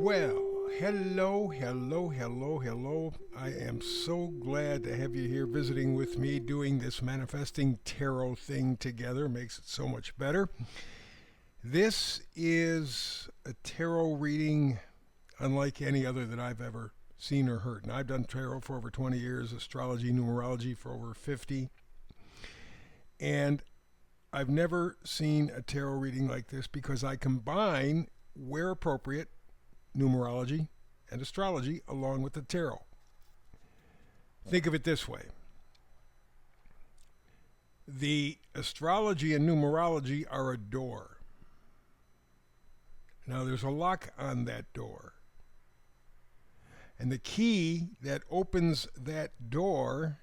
Well, hello. I am so glad to have you here visiting with me doing this manifesting tarot thing together. Makes it so much better. This is a tarot reading unlike any other that I've ever seen or heard. And I've done tarot for over 20 years, astrology, numerology for over 50. And I've never seen a tarot reading like this because I combine, where appropriate, numerology and astrology along with the tarot. Think of it this way. The astrology and numerology are a door. Now there's a lock on that door. And the key that opens that door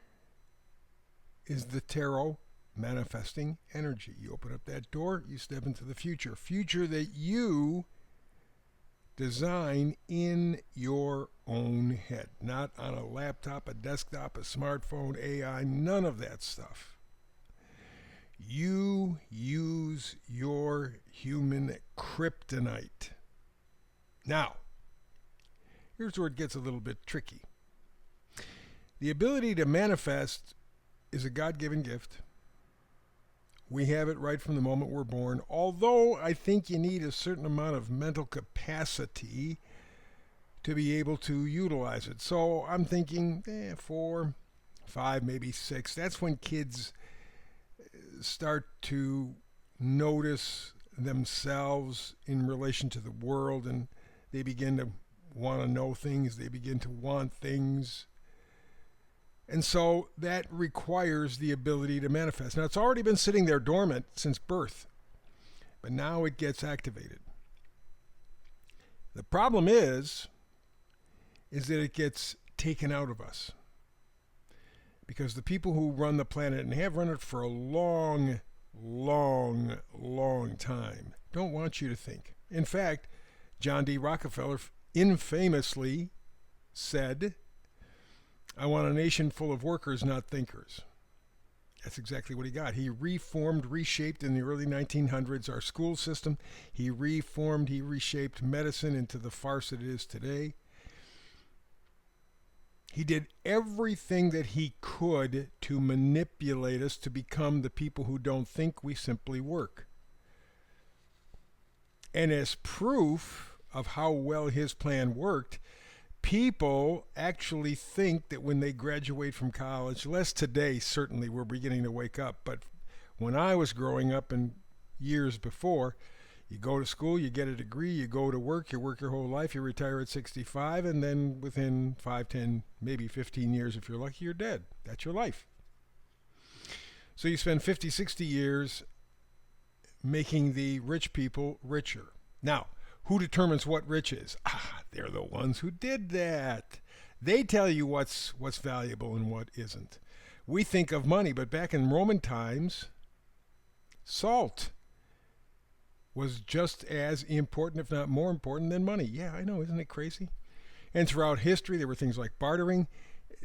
is the tarot manifesting energy. You open up that door, you step into the future. Future that you design in your own head, not on a laptop, a desktop, a smartphone, AI, none of that stuff. You use your human kryptonite. Now, here's where it gets a little bit tricky. The ability to manifest is a God-given gift. We have it right from the moment we're born, although I think you need a certain amount of mental capacity to be able to utilize it. So I'm thinking 4, 5, maybe 6. That's when kids start to notice themselves in relation to the world, and they begin to want to know things, they begin to want things. And so that requires the ability to manifest. Now, it's already been sitting there dormant since birth, but now it gets activated. The problem is that it gets taken out of us. Because the people who run the planet, and have run it for a long time, don't want you to think. In fact, John D. Rockefeller infamously said, "I want a nation full of workers, not thinkers." That's exactly what he got. He reformed, reshaped in the early 1900s our school system. He reshaped medicine into the farce it is today. He did everything that he could to manipulate us to become the people who don't think, we simply work. And as proof of how well his plan worked, people actually think that when they graduate from college, less today, certainly we're beginning to wake up, but when I was growing up and years before, you go to school, you get a degree, you go to work, you work your whole life, you retire at 65, and then within 5, 10, maybe 15 years, if you're lucky, you're dead. That's your life. So you spend 50, 60 years making the rich people richer. Now, who determines what rich is? They're the ones who did that. They tell you what's valuable and what isn't. We think of money, but back in Roman times, salt was just as important, if not more important, than money. Yeah, I know, isn't it crazy? And throughout history, there were things like bartering.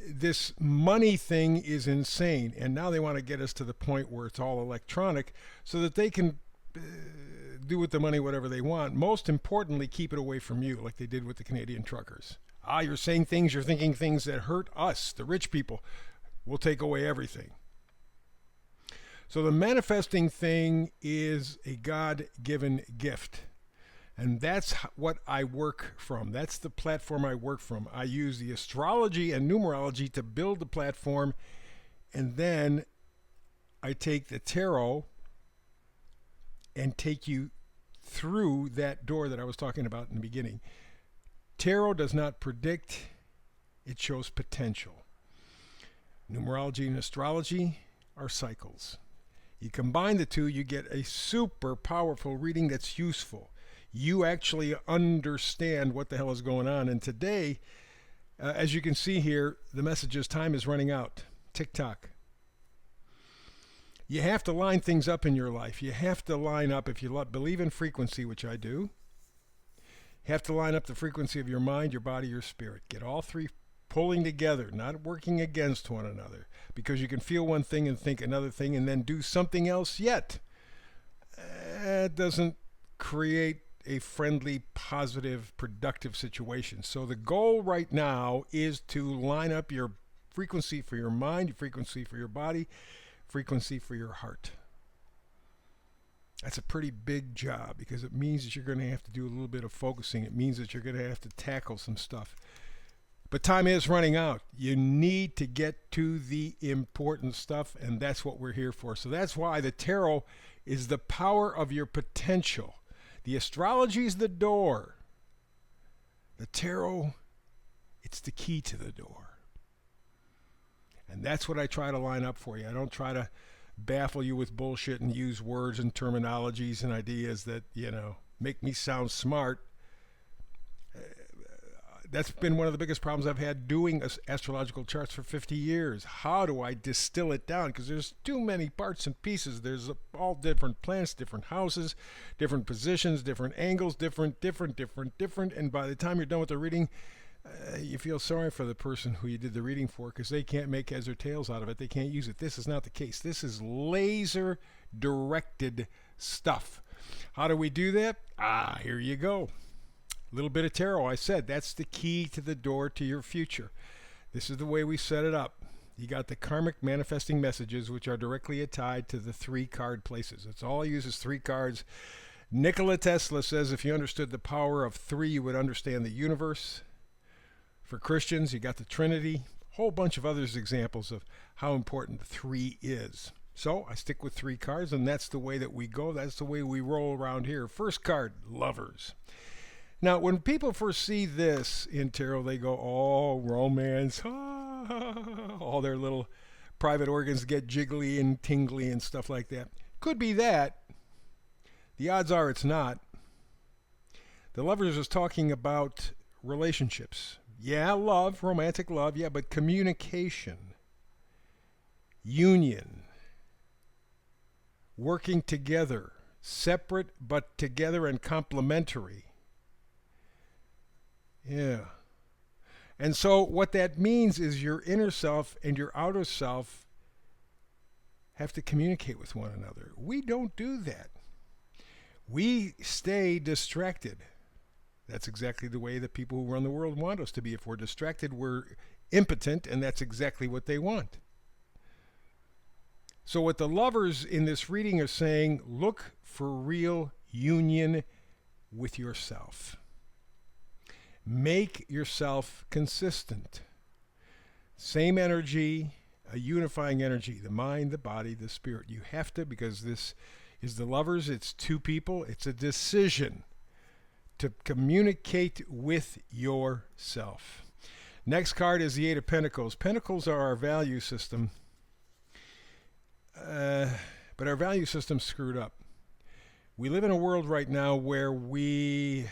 This money thing is insane, and now they want to get us to the point where it's all electronic so that they can do with the money whatever they want. Most importantly, keep it away from you, like they did with the Canadian truckers. You're saying things, you're thinking things that hurt us, the rich people. We'll take away everything. So the manifesting thing is a God-given gift. And that's what I work from. That's the platform I work from. I use the astrology and numerology to build the platform, and then I take the tarot and take you through that door that I was talking about in the beginning. Tarot does not predict, it shows potential. Numerology and astrology are cycles. You combine the two, you get a super powerful reading that's useful. You actually understand what the hell is going on. And today, as you can see here, the message is time is running out. Tick-tock. You have to line things up in your life. You have to line up, if you believe in frequency, which I do, you have to line up the frequency of your mind, your body, your spirit. Get all three pulling together, not working against one another, because you can feel one thing and think another thing and then do something else yet. It doesn't create a friendly, positive, productive situation. So the goal right now is to line up your frequency for your mind, your frequency for your body, frequency for your heart. That's a pretty big job because it means that you're going to have to do a little bit of focusing. It means that you're going to have to tackle some stuff. But time is running out. You need to get to the important stuff, and that's what we're here for. So that's why the tarot is the power of your potential. The astrology is the door. The tarot, it's the key to the door. And that's what I try to line up for you. I don't try to baffle you with bullshit and use words and terminologies and ideas that, make me sound smart. That's been one of the biggest problems I've had doing astrological charts for 50 years. How do I distill it down? Because there's too many parts and pieces. There's all different planets, different houses, different positions, different angles, different. And by the time you're done with the reading, you feel sorry for the person who you did the reading for because they can't make heads or tails out of it. They can't use it. This is not the case. This is laser directed stuff. How do we do that? Here you go. A little bit of tarot. I said that's the key to the door to your future. This is the way we set it up. You got the karmic manifesting messages, which are directly tied to the 3 card places. That's all I use is 3 cards. Nikola Tesla says if you understood the power of 3, you would understand the universe. For Christians, you got the Trinity. A whole bunch of others examples of how important 3 is. So I stick with 3 cards, and that's the way that we go. That's the way we roll around here. First card, Lovers. Now, when people first see this in tarot, they go, oh, romance. All their little private organs get jiggly and tingly and stuff like that. Could be that. The odds are it's not. The Lovers is talking about relationships. Yeah, love, romantic love, yeah, but communication, union, working together, separate but together and complementary. Yeah. And so what that means is your inner self and your outer self have to communicate with one another. We don't do that. We stay distracted. That's exactly the way the people who run the world want us to be. If we're distracted, we're impotent, and that's exactly what they want. So what the Lovers in this reading are saying, look for real union with yourself. Make yourself consistent. Same energy, a unifying energy, the mind, the body, the spirit. You have to, because this is the Lovers, it's 2 people, it's a decision to communicate with yourself. Next card is the 8 of Pentacles. Pentacles are our value system, but our value system's screwed up. We live in a world right now where we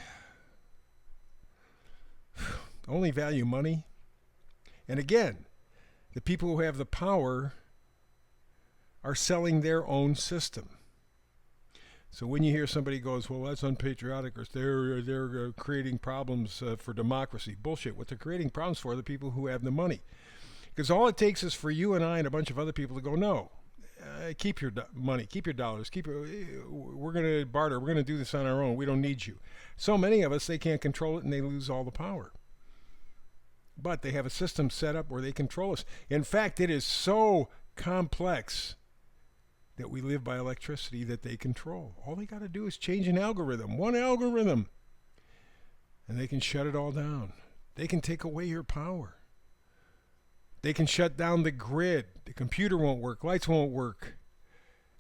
only value money. And again, the people who have the power are selling their own system. So when you hear somebody goes, well, that's unpatriotic, or they're creating problems for democracy. Bullshit. What they're creating problems for are the people who have the money. Because all it takes is for you and I and a bunch of other people to go, no, keep your money, keep your dollars, we're going to barter, we're going to do this on our own, we don't need you. So many of us, they can't control it and they lose all the power. But they have a system set up where they control us. In fact, it is so complex that we live by electricity that they control. All they got to do is change an algorithm, one algorithm, and they can shut it all down. They can take away your power. They can shut down the grid. The computer won't work, lights won't work.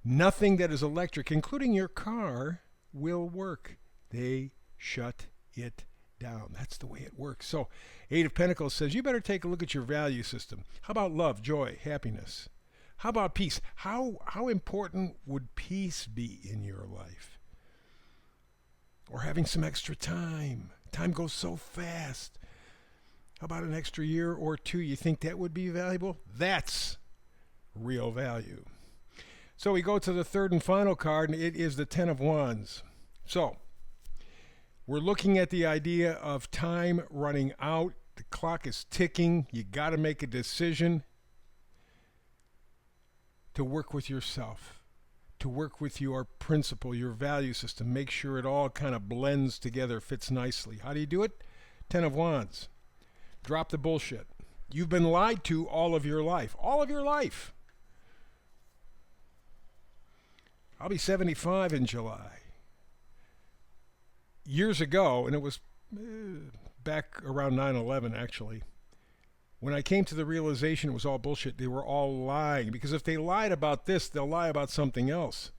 Nothing that is electric, including your car, will work. They shut it down. That's the way it works. So 8 of Pentacles says you better take a look at your value system. How about love, joy, happiness? How about peace? How important would peace be in your life? Or having some extra time. Time goes so fast. How about an extra year or 2? You think that would be valuable? That's real value. So we go to the 3rd and final card, and it is the 10 of Wands. So we're looking at the idea of time running out. The clock is ticking. You got to make a decision to work with yourself, to work with your principle, your value system. Make sure it all kind of blends together, fits nicely. How do you do it? Ten of Wands. Drop the bullshit. You've been lied to all of your life. All of your life. I'll be 75 in July. Years ago, and it was back around 9/11 actually, when I came to the realization it was all bullshit, they were all lying. Because if they lied about this, they'll lie about something else.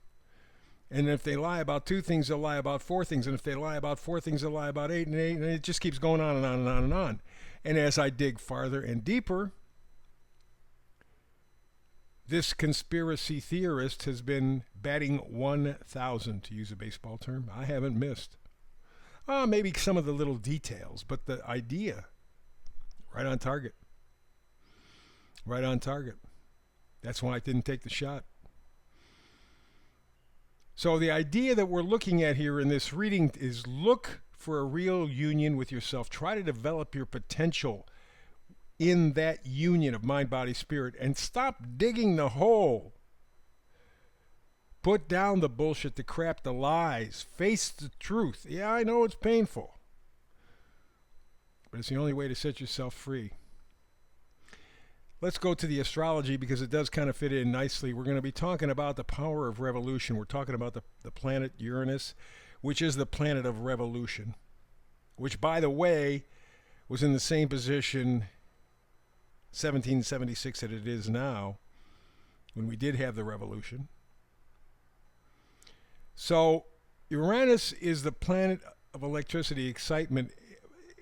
And if they lie about 2 things, they'll lie about 4 things. And if they lie about 4 things, they'll lie about 8 and 8. And it just keeps going on and on and on and on. And as I dig farther and deeper, this conspiracy theorist has been batting 1,000, to use a baseball term. I haven't missed. Maybe some of the little details, but the idea, right on target. Right on target. That's why I didn't take the shot. So the idea that we're looking at here in this reading is look for a real union with yourself. Try to develop your potential in that union of mind, body, spirit, and stop digging the hole. Put down the bullshit, the crap, the lies. Face the truth. Yeah, I know it's painful, but it's the only way to set yourself free. Let's go to the astrology because it does kind of fit in nicely. We're going to be talking about the power of revolution. We're talking about the planet Uranus, which is the planet of revolution, which, by the way, was in the same position 1776 that it is now when we did have the revolution. So Uranus is the planet of electricity, excitement,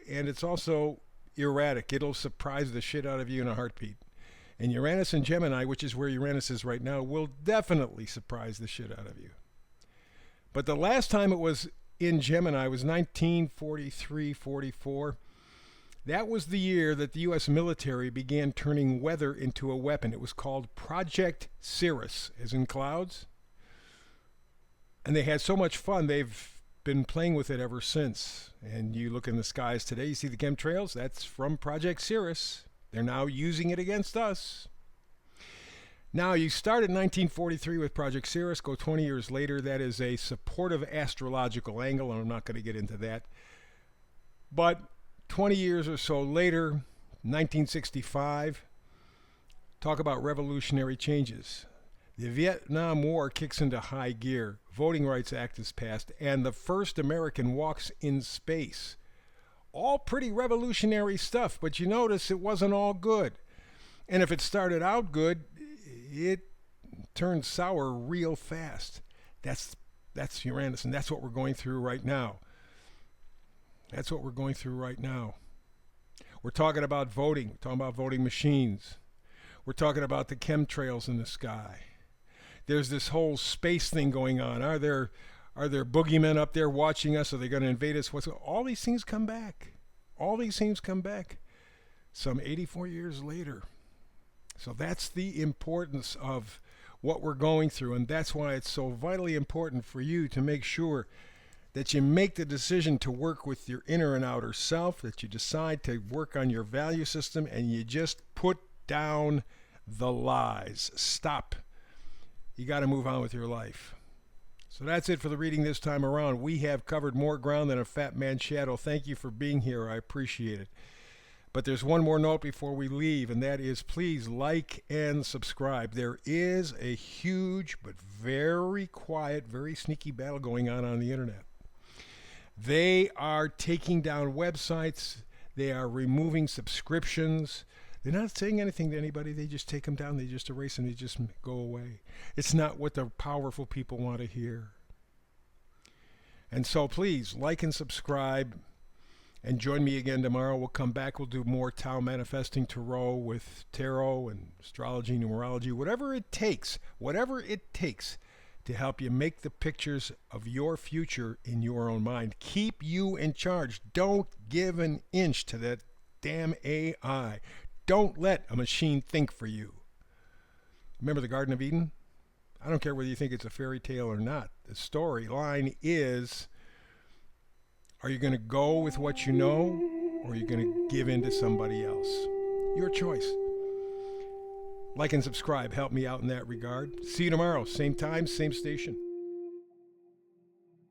and it's also erratic. It'll surprise the shit out of you in a heartbeat. And Uranus in Gemini, which is where Uranus is right now, will definitely surprise the shit out of you. But the last time it was in Gemini was 1943-44. That was the year that the U.S. military began turning weather into a weapon. It was called Project Cirrus, as in clouds. And they had so much fun, they've been playing with it ever since. And you look in the skies today, you see the chemtrails? That's from Project Cirrus. They're now using it against us. Now, you start at 1943 with Project Cirrus, go 20 years later. That is a supportive astrological angle, and I'm not going to get into that. But 20 years or so later, 1965, talk about revolutionary changes. The Vietnam War kicks into high gear. Voting Rights Act is passed, and the first American walks in space. All pretty revolutionary stuff, but you notice it wasn't all good. And if it started out good, it turned sour real fast. That's Uranus, and that's what we're going through right now. That's what we're going through right now. We're talking about voting. We're talking about voting machines. We're talking about the chemtrails in the sky. There's this whole space thing going on. Are there boogeymen up there watching us? Are they going to invade us? All these things come back. All these things come back some 84 years later. So that's the importance of what we're going through, and that's why it's so vitally important for you to make sure that you make the decision to work with your inner and outer self, that you decide to work on your value system, and you just put down the lies. Stop. You got to move on with your life. So that's it for the reading this time around. We have covered more ground than a fat man's shadow. Thank you for being here. I appreciate it. But there's one more note before we leave, and that is please like and subscribe. There is a huge but very quiet, very sneaky battle going on the internet. They are taking down websites. They are removing subscriptions. They're not saying anything to anybody. They just take them down. They just erase them. They just go away. It's not what the powerful people want to hear. And so please like and subscribe and join me again tomorrow. We'll come back. We'll do more Tao manifesting tarot with tarot and astrology, numerology, whatever it takes to help you make the pictures of your future in your own mind. Keep you in charge. Don't give an inch to that damn AI. Don't let a machine think for you. Remember the Garden of Eden? I don't care whether you think it's a fairy tale or not. The storyline is, are you going to go with what you know, or are you going to give in to somebody else? Your choice. Like and subscribe. Help me out in that regard. See you tomorrow. Same time, same station.